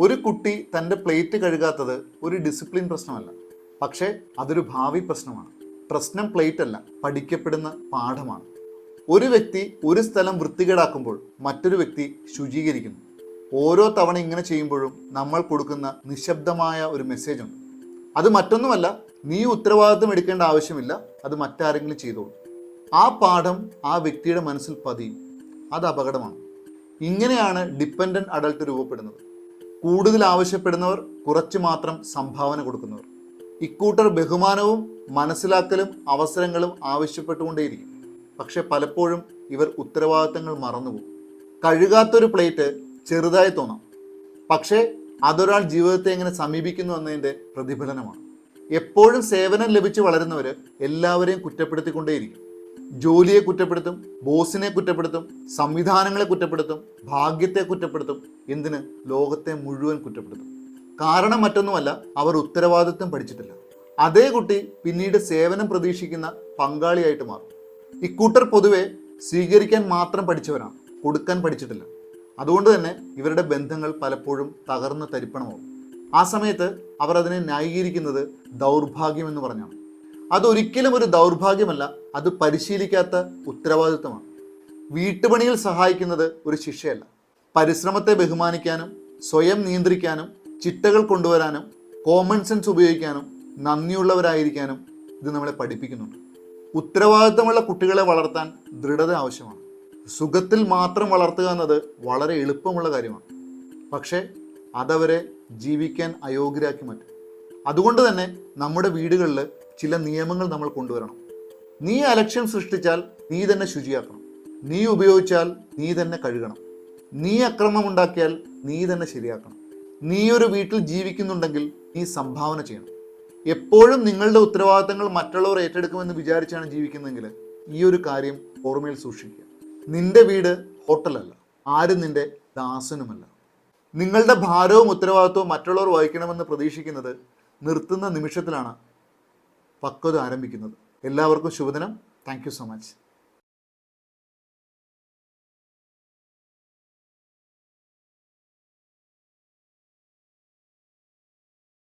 ഒരു കുട്ടി തൻ്റെ പ്ലേറ്റ് കഴുകാത്തത് ഒരു ഡിസിപ്ലിൻ പ്രശ്നമല്ല, പക്ഷേ അതൊരു ഭാവി പ്രശ്നമാണ്. പ്രശ്നം പ്ലേറ്റ് അല്ല, പഠിക്കപ്പെടുന്ന പാഠമാണ്. ഒരു വ്യക്തി ഒരു സ്ഥലം വൃത്തികേടാക്കുമ്പോൾ മറ്റൊരു വ്യക്തി ശുചീകരിക്കുന്നു. ഓരോ തവണ ഇങ്ങനെ ചെയ്യുമ്പോഴും നമ്മൾ കൊടുക്കുന്ന നിശബ്ദമായ ഒരു മെസ്സേജ് ഉണ്ട്. അത് മറ്റൊന്നുമല്ല, നീ ഉത്തരവാദിത്വം എടുക്കേണ്ട ആവശ്യമില്ല, അത് മറ്റാരെങ്കിലും ചെയ്തോളൂ. ആ പാഠം ആ വ്യക്തിയുടെ മനസ്സിൽ പതിയും. അത് അപകടമാണ്. ഇങ്ങനെയാണ് ഡിപ്പെൻഡൻ്റ് അഡൾട്ട് രൂപപ്പെടുന്നത്. കൂടുതൽ ആവശ്യപ്പെടുന്നവർ, കുറച്ച് മാത്രം സംഭാവന കൊടുക്കുന്നവർ. ഇക്കൂട്ടർ ബഹുമാനവും മനസ്സിലാക്കലും അവസരങ്ങളും ആവശ്യപ്പെട്ടുകൊണ്ടേയിരിക്കും. പക്ഷെ പലപ്പോഴും ഇവർ ഉത്തരവാദിത്തങ്ങൾ മറന്നുപോകും. കഴുകാത്തൊരു പ്ലേറ്റ് ചെറുതായി തോന്നാം, പക്ഷേ അതൊരാൾ ജീവിതത്തെ എങ്ങനെ സമീപിക്കുന്നു എന്നതിൻ്റെ പ്രതിഫലനമാണ്. എപ്പോഴും സേവനം ലഭിച്ച് വളരുന്നവർ എല്ലാവരെയും കുറ്റപ്പെടുത്തിക്കൊണ്ടേയിരിക്കും. ജോലിയെ കുറ്റപ്പെടുത്തും, ബോസിനെ കുറ്റപ്പെടുത്തും, സംവിധാനങ്ങളെ കുറ്റപ്പെടുത്തും, ഭാഗ്യത്തെ കുറ്റപ്പെടുത്തും, എന്തിന് ലോകത്തെ മുഴുവൻ കുറ്റപ്പെടുത്തും. കാരണം മറ്റൊന്നുമല്ല, അവർ ഉത്തരവാദിത്വം പഠിച്ചിട്ടില്ല. അതേ കുട്ടി പിന്നീട് സേവനം പ്രതീക്ഷിക്കുന്ന പങ്കാളിയായിട്ട് മാറും. ഇക്കൂട്ടർ പൊതുവെ സ്വീകരിക്കാൻ മാത്രം പഠിച്ചവരാണ്, കൊടുക്കാൻ പഠിച്ചിട്ടില്ല. അതുകൊണ്ട് തന്നെ ഇവരുടെ ബന്ധങ്ങൾ പലപ്പോഴും തകർന്ന് തരിപ്പണമാവും. ആ സമയത്ത് അവർ അതിനെ ന്യായീകരിക്കുന്നത് ദൗർഭാഗ്യമെന്ന് പറഞ്ഞാണ്. അതൊരിക്കലും ഒരു ദൗർഭാഗ്യമല്ല, അത് പരിശീലിക്കാത്ത ഉത്തരവാദിത്വമാണ്. വീട്ടുപണിയിൽ സഹായിക്കുന്നത് ഒരു ശിക്ഷയല്ല. പരിശ്രമത്തെ ബഹുമാനിക്കാനും സ്വയം നിയന്ത്രിക്കാനും ചിട്ടകൾ കൊണ്ടുവരാനും കോമൺ സെൻസ് ഉപയോഗിക്കാനും നന്ദിയുള്ളവരായിരിക്കാനും ഇത് നമ്മളെ പഠിപ്പിക്കുന്നുണ്ട്. ഉത്തരവാദിത്തമുള്ള കുട്ടികളെ വളർത്താൻ ദൃഢത ആവശ്യമാണ്. സുഖത്തിൽ മാത്രം വളർത്തുക എന്നത് വളരെ എളുപ്പമുള്ള കാര്യമാണ്, പക്ഷേ അതവരെ ജീവിക്കാൻ അയോഗ്യരാക്കി മാറ്റും. അതുകൊണ്ട് തന്നെ നമ്മുടെ വീടുകളിൽ ചില നിയമങ്ങൾ നമ്മൾ കൊണ്ടുവരണം. നീ അലക്ഷ്യം സൃഷ്ടിച്ചാൽ നീ തന്നെ ശുചിയാക്കണം. നീ ഉപയോഗിച്ചാൽ നീ തന്നെ കഴുകണം. നീ അക്രമമുണ്ടാക്കിയാൽ നീ തന്നെ ശരിയാക്കണം. നീ ഒരു വീട്ടിൽ ജീവിക്കുന്നുണ്ടെങ്കിൽ നീ സംഭാവന ചെയ്യണം. എപ്പോഴും നിങ്ങളുടെ ഉത്തരവാദിത്തങ്ങൾ മറ്റുള്ളവർ ഏറ്റെടുക്കുമെന്ന് വിചാരിച്ചാണ് ജീവിക്കുന്നതെങ്കിൽ ഈ ഒരു കാര്യം ഓർമ്മയിൽ സൂക്ഷിക്കുക. നിന്റെ വീട് ഹോട്ടലല്ല, ആരും നിന്റെ ദാസനുമല്ല. നിങ്ങളുടെ ഭാരവും ഉത്തരവാദിത്വവും മറ്റുള്ളവർ വഹിക്കണമെന്ന് പ്രതീക്ഷിക്കുന്നത് നിർത്തുന്ന നിമിഷത്തിലാണ് പക്വത ആരംഭിക്കുന്നത്. എല്ലാവർക്കും ശുഭദിനം. Thank you so much.